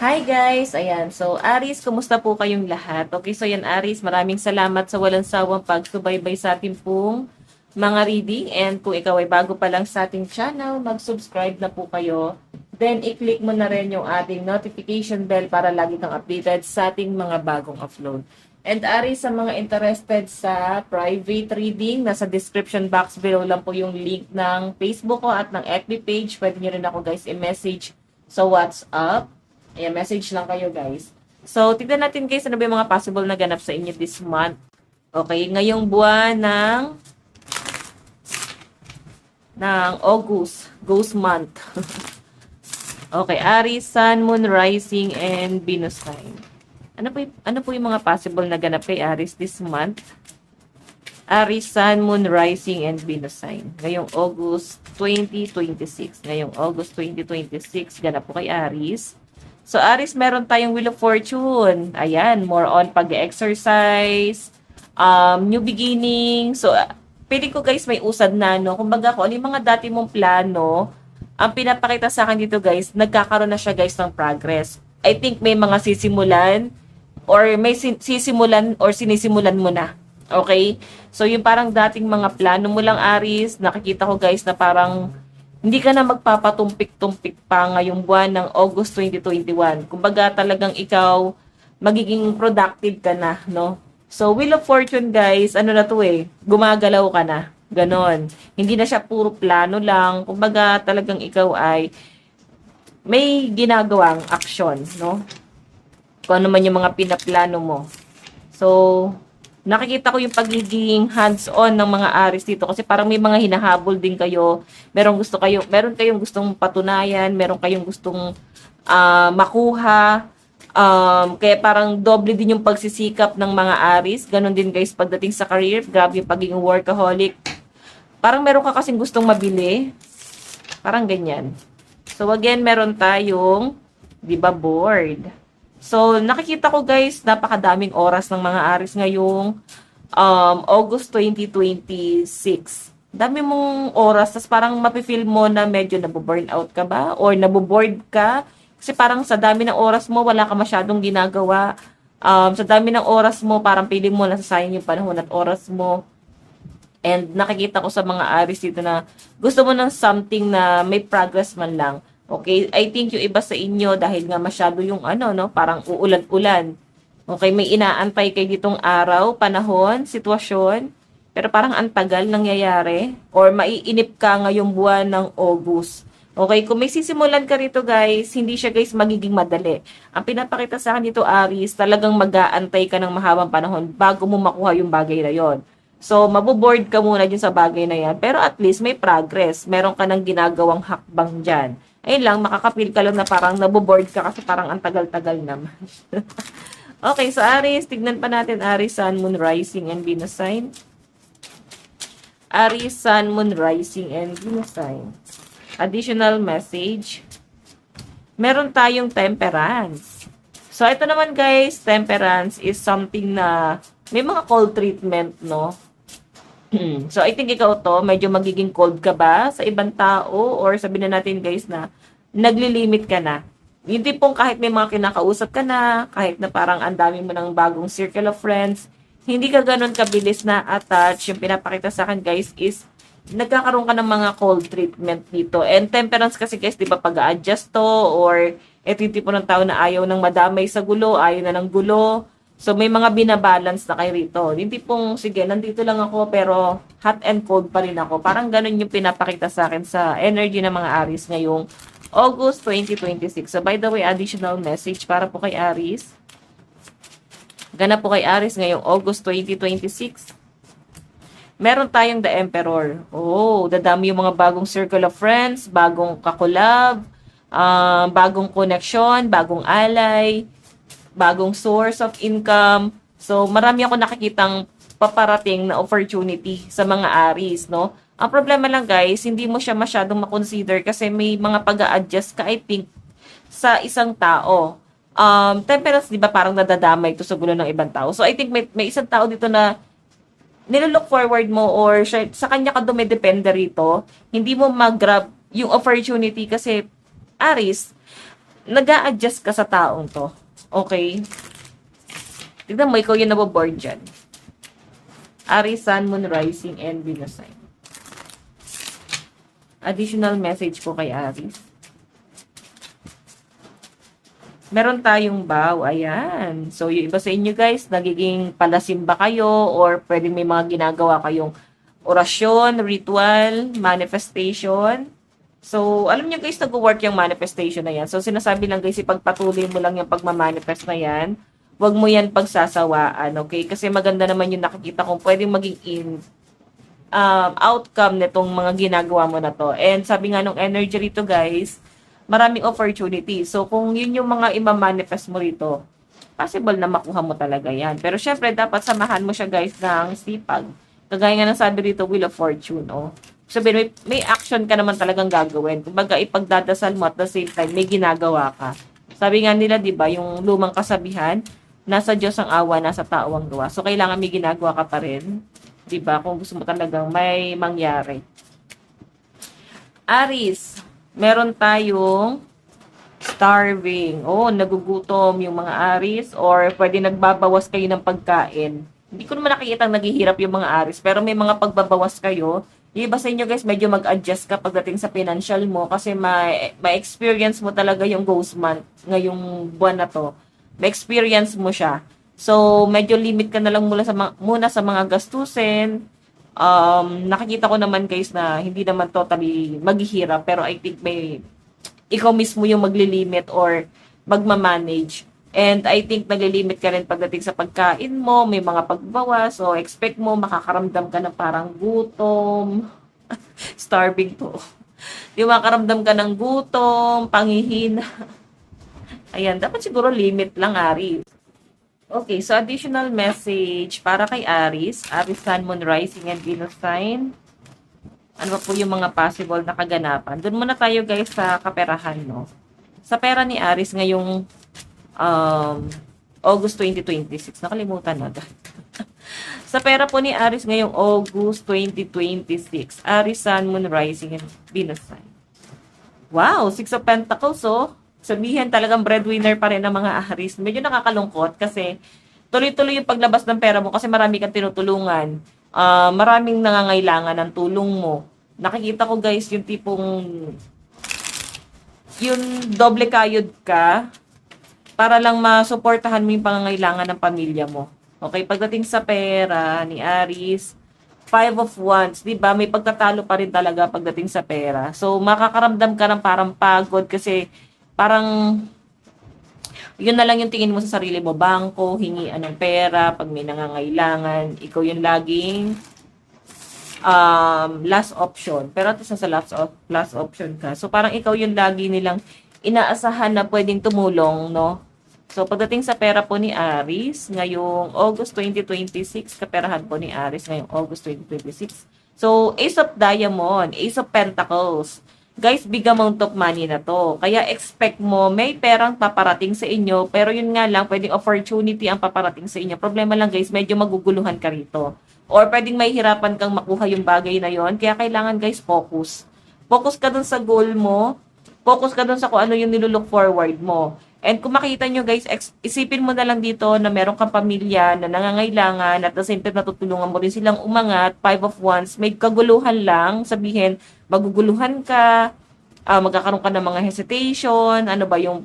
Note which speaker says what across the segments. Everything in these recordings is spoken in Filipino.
Speaker 1: Hi guys! Ayan, so Aris, kumusta po kayong lahat? Okay, so yan Aris, maraming salamat sa walang sawang pagsubaybay sa ating pong mga reading. And kung ikaw ay bago pa lang sa ating channel, mag-subscribe na po kayo. Then, i-click mo na rin yung ating notification bell para lagi kang updated sa ating mga bagong upload. And Aris, sa mga interested sa private reading, nasa description box below lang po yung link ng Facebook ko at ng FB page. Pwede nyo rin ako guys i-message sa WhatsApp. Ayan, message lang kayo guys. So, tignan natin guys ano ba yung mga possible na ganap sa inyo this month. Okay, ngayong buwan ng August, Ghost month. Okay, Aries, Sun, Moon, Rising, and Venus sign. Ano po yung mga possible na ganap kay Aries this month? Aries, Sun, Moon, Rising, and Venus sign. Ngayong August 2026. Ngayong August 2026, ganap po kay Aries. So, Aries, meron tayong Wheel of Fortune. Ayan, more on pag-exercise, new beginning. So, pwede ko guys may usad na, no? Kumbaga ko, ano yung mga dati mong plano, ang pinapakita sa akin dito guys, nagkakaroon na siya guys ng progress. I think may mga sisimulan, or may sisimulan, or sinisimulan mo na. Okay? So, yung parang dating mga plano mo lang, Aries, nakikita ko guys na parang hindi ka na magpapatumpik-tumpik pa ngayong buwan ng August 2021. Kumbaga talagang ikaw magiging productive ka na, no? So, Wheel of Fortune guys, ano na to eh, gumagalaw ka na. Ganon. Hindi na siya puro plano lang. Kumbaga talagang ikaw ay may ginagawang aksyon, no? Kung ano man yung mga pinaplano mo. So, nakikita ko yung pagiging hands-on ng mga Aries dito kasi parang may mga hinahabol din kayo. Meron kayong gustong patunayan, meron kayong gustong makuha. Kaya parang doble din yung pagsisikap ng mga Aries. Ganon din guys pagdating sa career. Grabe yung pagiging workaholic. Parang meron ka kasing gustong mabili. Parang ganyan. So again, meron tayong, di ba, board. So, nakikita ko guys, napakadaming oras ng mga Aries ngayong August 2026. Dami mong oras, tas parang mapifeel mo na medyo nabuburnout ka ba? Or nabuboard ka? Kasi parang sa dami ng oras mo, wala ka masyadong ginagawa. Sa dami ng oras mo, parang feeling mo nasasayang yung panahon at oras mo. And nakikita ko sa mga Aries dito na gusto mo ng something na may progress man lang. Okay, I think yung iba sa inyo dahil nga masyado yung no, parang uulan-ulan. Okay, may inaantay kay ditong araw, panahon, sitwasyon, pero parang antagal nangyayari or maiinip ka ngayong buwan ng August. Okay, kung may sisimulan ka rito guys, hindi siya guys magiging madali. Ang pinapakita sa akin dito Aries, talagang mag-aantay ka ng mahabang panahon bago mo makuha yung bagay na yon. So, maboboard ka muna dyan sa bagay na yan, pero at least may progress. Meron ka ng ginagawang hakbang dyan. Ayun lang, makakapil ka lang na parang naboboard ka kasi parang ang tagal-tagal naman. Okay, so Aries, tignan pa natin Aries, Sun, Moon, Rising, and Venus sign. Aries, Sun, Moon, Rising, and Venus sign. Additional message. Meron tayong Temperance. So, ito naman guys, Temperance is something na may mga cold treatment, no? So, I think ikaw to, medyo magiging cold ka ba sa ibang tao or sabihin na natin guys na naglilimit ka na. Yung tipong kahit may mga kinakausap ka na, kahit na parang ang dami mo ng bagong circle of friends, hindi ka ganun kabilis na attach. Yung pinapakita sa akin guys is nagkakaroon ka ng mga cold treatment dito. And Temperance kasi guys, di ba pag-a-adjust to or ito yung tipo ng tao na ayaw ng madamay sa gulo, ayaw na ng gulo. So, may mga binabalance na kayo rito. Yung tipong, sige, nandito lang ako, pero hot and cold pa rin ako. Parang ganun yung pinapakita sa akin sa energy ng mga Aries ngayong August 2026. So, by the way, additional message para po kay Aries. Ganap po kay Aries ngayong August 2026. Meron tayong The Emperor. Oh, dadami yung mga bagong circle of friends, bagong kakulab, bagong connection, bagong ally, bagong source of income. So, marami ako nakikitang paparating na opportunity sa mga Aries, no? Ang problema lang guys, hindi mo siya masyadong makonsider kasi may mga pag-a-adjust ka, I think, sa isang tao. Temperance, di ba, parang nadadamay ito sa gulo ng ibang tao. So, I think may isang tao dito na nilolook forward mo or siya, sa kanya ka dumidepende rito, hindi mo mag-grab yung opportunity kasi Aries, nag-a-adjust ka sa taong to. Okay? Tignan mo, ikaw yung naboboard dyan. Aries, Sun, Moon, Rising, and Venus sign. Additional message po kay Aries. Meron tayong bow. Ayan. So, yung iba sa inyo guys, nagiging palasimba kayo or pwedeng may mga ginagawa kayong orasyon, ritual, manifestation. So, alam niyo guys, nag-work yung manifestation na yan. So, sinasabi lang guys, ipagpatuloy mo lang yung pagmamanifest na yan. Huwag mo yan pagsasawaan, okay? Kasi maganda naman yung nakikita kung pwedeng maging outcome nitong mga ginagawa mo na to. And sabi nga nung energy rito guys, maraming opportunity. So, kung yun yung mga ima-manifest mo rito, possible na makuha mo talaga yan. Pero syempre, dapat samahan mo siya guys ng sipag. Kagaya nga ng sabi rito, Wheel of Fortune, oh. Sabihin, may action ka naman talagang gagawin. Kumbaga, ipagdadasal mo at the same time, may ginagawa ka. Sabi nga nila, di ba, yung lumang kasabihan, nasa Diyos ang awa, nasa tao ang gawa. So, kailangan may ginagawa ka pa rin. Di ba? Kung gusto mo talagang may mangyari. Aries, meron tayong starving. Oh, nagugutom yung mga Aries or pwede nagbabawas kayo ng pagkain. Hindi ko naman nakikita naghihirap yung mga Aries, pero may mga pagbabawas kayo. Yung iba sa inyo guys, medyo mag-adjust ka pagdating sa financial mo kasi ma-experience mo talaga yung ghost month ngayong buwan na to. Ma-experience mo siya. So, medyo limit ka na lang muna sa mga gastusin. Nakikita ko naman guys na hindi naman totally maghihirap pero I think ikaw mismo yung maglilimit or magmamanage. And I think naglilimit ka rin pagdating sa pagkain mo, may mga pagbawas, so expect mo makakaramdam ka ng parang gutom, starving to. Di makaramdam ka ng gutom, panghihina. Ayan, dapat siguro limit lang, Aries. Okay, so additional message para kay Aries, Aries, Sun, Moon, Rising, and Venus sign. Ano po yung mga possible na kaganapan? Doon muna tayo guys sa kaperahan, no? Sa pera ni Aries ngayong August 2026. Nakalimutan na agad. Sa pera po ni Aries ngayong August 2026. Aries, Sun, Moon, Rising, and Venus sign. Wow, Six of Pentacles, oh. Sabihin talagang breadwinner pa rin ng mga Aries. Medyo nakakalungkot kasi tuloy-tuloy yung paglabas ng pera mo kasi marami kang tinutulungan. Maraming nangangailangan ng tulong mo. Nakikita ko guys yung tipong yung doble kayod ka para lang masuportahan mo yung pangangailangan ng pamilya mo. Okay, pagdating sa pera ni Aries, Five of Wands, di ba? May pagtatalo pa rin talaga pagdating sa pera. So, makakaramdam ka ng parang pagod kasi parang yun na lang yung tingin mo sa sarili mo. Bangko, hingian ng pera, pag may nangangailangan, ikaw yung laging last option. Pero at sa last option ka. So, parang ikaw yung lagi nilang inaasahan na pwedeng tumulong, no? So, pagdating sa pera po ni Aries, ngayong August 2026, kaperahan po ni Aries ngayong August 2026. So, Ace of Diamond, Ace of Pentacles. Guys, big amount of money na to. Kaya expect mo, may perang paparating sa inyo, pero yun nga lang, pwedeng opportunity ang paparating sa inyo. Problema lang guys, medyo maguguluhan ka rito. Or pwedeng may hirapan kang makuha yung bagay na yon. Kaya kailangan guys, focus. Focus ka dun sa goal mo. Focus ka dun sa kung ano yung nilulook forward mo. And kung makita nyo guys, isipin mo na lang dito na meron kang pamilya na nangangailangan at the same time natutulungan mo rin silang umangat. Five of Wands, may kaguluhan lang. Sabihin, maguguluhan ka, magkakaroon ka ng mga hesitation, ano ba yung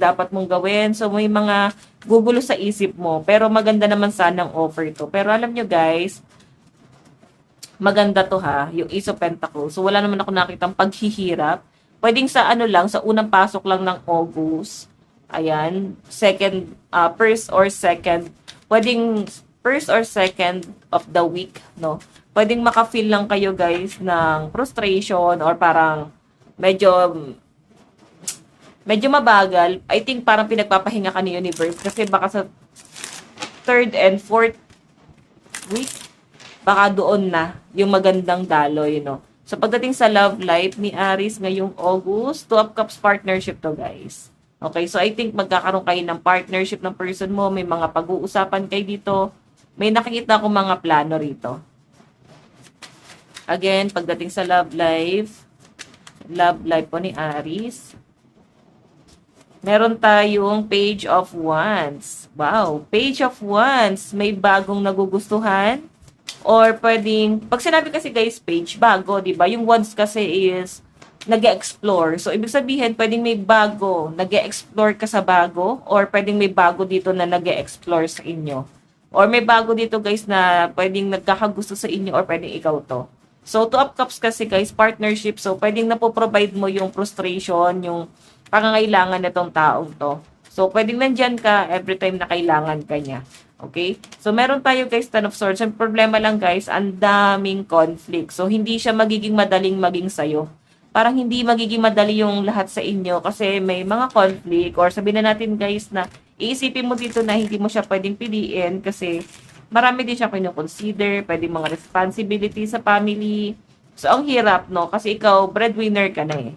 Speaker 1: dapat mong gawin. So may mga gugulo sa isip mo. Pero maganda naman sanang offer to. Pero alam nyo guys, maganda to ha, yung Ace of Pentacles. So wala naman ako nakitang paghihirap. Pwedeng sa sa unang pasok lang ng August. Ayan, first or second. Pwedeng first or second of the week, no? Pwedeng maka-feel lang kayo guys ng frustration or parang medyo mabagal. I think parang pinagpapahinga ka ni universe kasi baka sa third and fourth week, baka doon na yung magandang daloy, no? So, pagdating sa love life ni Aries ngayong August, Two of Cups partnership to, guys. Okay, so I think magkakaroon kayo ng partnership ng person mo. May mga pag-uusapan kayo dito. May nakikita ko mga plano rito. Again, pagdating sa love life po ni Aries. Meron tayong Page of Wands. Wow, Page of Wands. May bagong nagugustuhan? Or pwedeng, pag sinabi kasi guys, page, bago, di ba? Yung Wands kasi is nag-explore. So, ibig sabihin, pwedeng may bago, nag-explore ka sa bago, or pwedeng may bago dito na nag-explore sa inyo. Or may bago dito guys na pwedeng nagkakagusto sa inyo, or pwedeng ikaw to. So, Two of Cups kasi guys, partnership. So, pwedeng napoprovide mo yung frustration, yung pangangailangan nitong taong to. So, pwedeng nandyan ka every time na kailangan ka niya. Okay? So, meron tayo guys, Ten of Swords. Ang problema lang guys, ang daming conflict. So, hindi siya magiging madaling maging sayo. Parang hindi magiging madali yung lahat sa inyo kasi may mga conflict or sabihin na natin guys na iisipin mo dito na hindi mo siya pwedeng piliin kasi marami din siya kino-consider, pwedeng mga responsibility sa family. So, ang hirap, no? Kasi ikaw, breadwinner ka na eh.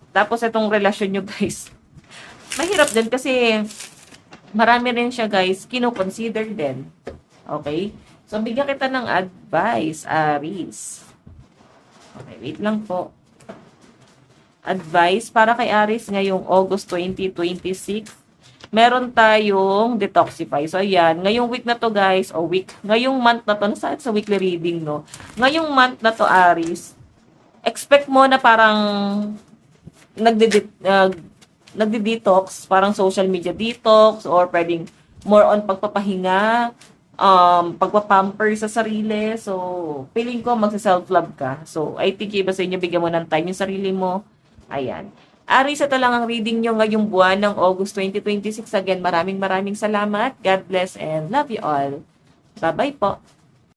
Speaker 1: Tapos, itong relasyon nyo, guys, mahirap din kasi marami rin siya, guys, kino-consider din. Okay? So, bigyan kita ng advice, Aries. Okay, wait lang po. Advice para kay Aries ngayong August 2026. Meron tayong detoxify. So, ayan. Ngayong week na to, guys, o ngayong month na to, nasaan sa weekly reading, no? Ngayong month na to, Aries, expect mo na parang nagde-detox, parang social media detox, or pwedeng more on pagpapahinga, pagpapamper sa sarili. So, feeling ko magsa-self-love ka. So, I think iba sa inyo, bigyan mo ng time yung sarili mo. Ayan. Aries, ito lang ang reading nyo ngayong buwan ng August 2026. Again, maraming salamat. God bless and love you all. Bye-bye po.